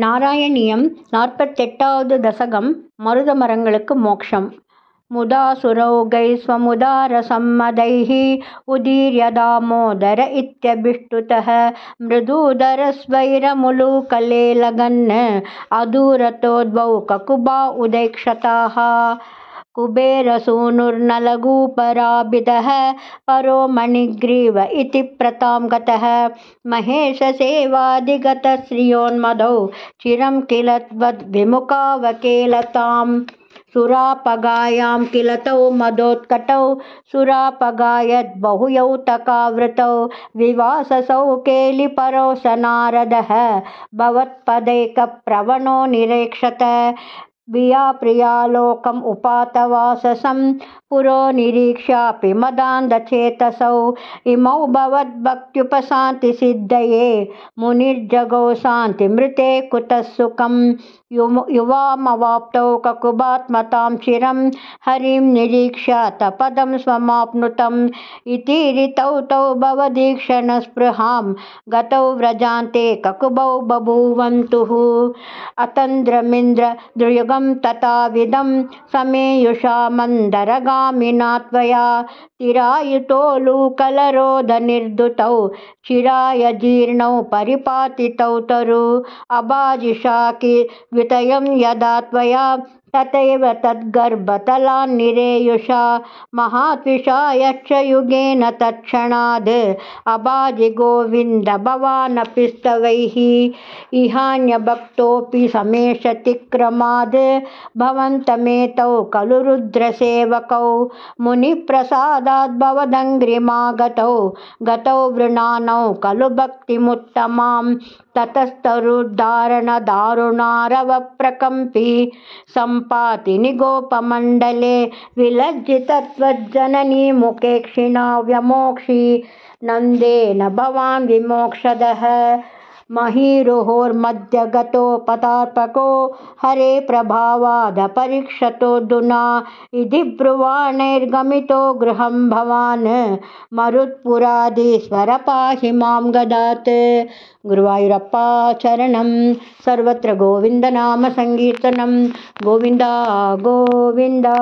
நாராயணியம் 48வது தசகம் மருதமரங்களுக்கு மோக்ஷம். मुदासुरौघैस्वमुदारसम्मदैः उदीर्य दामोदर इत्यभिष्टुतः मृदुदरस्वैरमुलुकलेलगन् अधूरतो द्वौ ककुबा उदैक्षताः कुबेरसूनुर्नलगूपराभिदः परो मणिग्रीव इति प्रतां गतः महेशसेवादिगतश्रियोन्मदौ चिरं किल त्वद्विमुखावकेलताम् सुरापगायां किल तौ मदोत्कटौ सुरापगायद्बहुयौतकावृतौ विवाससौ केलिपरौ स नारदः भवत्पदैकप्रवणो निरेक्षत प्रियालोकम् उपातवाससं पुरो निरीक्ष्यापि मदान्धचेतसौ इमौ भवद्भक्त्युपशान्तिसिद्धये मुनिर्जगौ शान्तिमृते कुतः सुखं युवामवाप्तौ ककुबात्मतां चिरं हरिं निरीक्ष्यात पदं स्वमाप्नुतम् इति ऋतौ तौ भवदीक्षणस्पृहां गतौ व्रजान्ते ककुबौ बभूवन्तुः अतन्द्रमिन्द्रदृयुगं तथाविधं समेयुषा मन्दरगामिना त्वया तिरायुतोलूकलरोधनिर्धुतौ चिराय जीर्णौ परिपातितौ तरु अबाजिषाकि द्वितयं यदा त्वया तथैव तद्गर्भतलान्निरेयुषा महात्विषा यच्च युगेन तत्क्षणाद् अबाजि गोविन्द भवानपि स्तवैः इहान्यभक्तोऽपि समेशतिक्रमाद् भवन्तमेतौ खलु रुद्रसेवकौ मुनिप्रसादाद् भवदङ्घ्रिमागतौ गतौ वृणानौ खलु भक्तिमुत्तमां ततस्तरुद्धारणदारुणारवप्रकम्पी सम्पाति निगोपमण्डले विलज्जितत्वज्जननी मुखे क्षिणा व्यमोक्षी नन्देन भवान् विमोक्षदः महीरुहोर्मध्यगतो पदार्पको हरे प्रभावादपरीक्षतोऽधुना इति ब्रुवाणैर्गमितो गृहं भवान् मरुत्पुराधीश्वर पाहि मां गदात्। गुरुवायूरप्पा चरणं सर्वत्र गोविन्दनाम संकीर्तनं गोविन्दा गोविन्दा।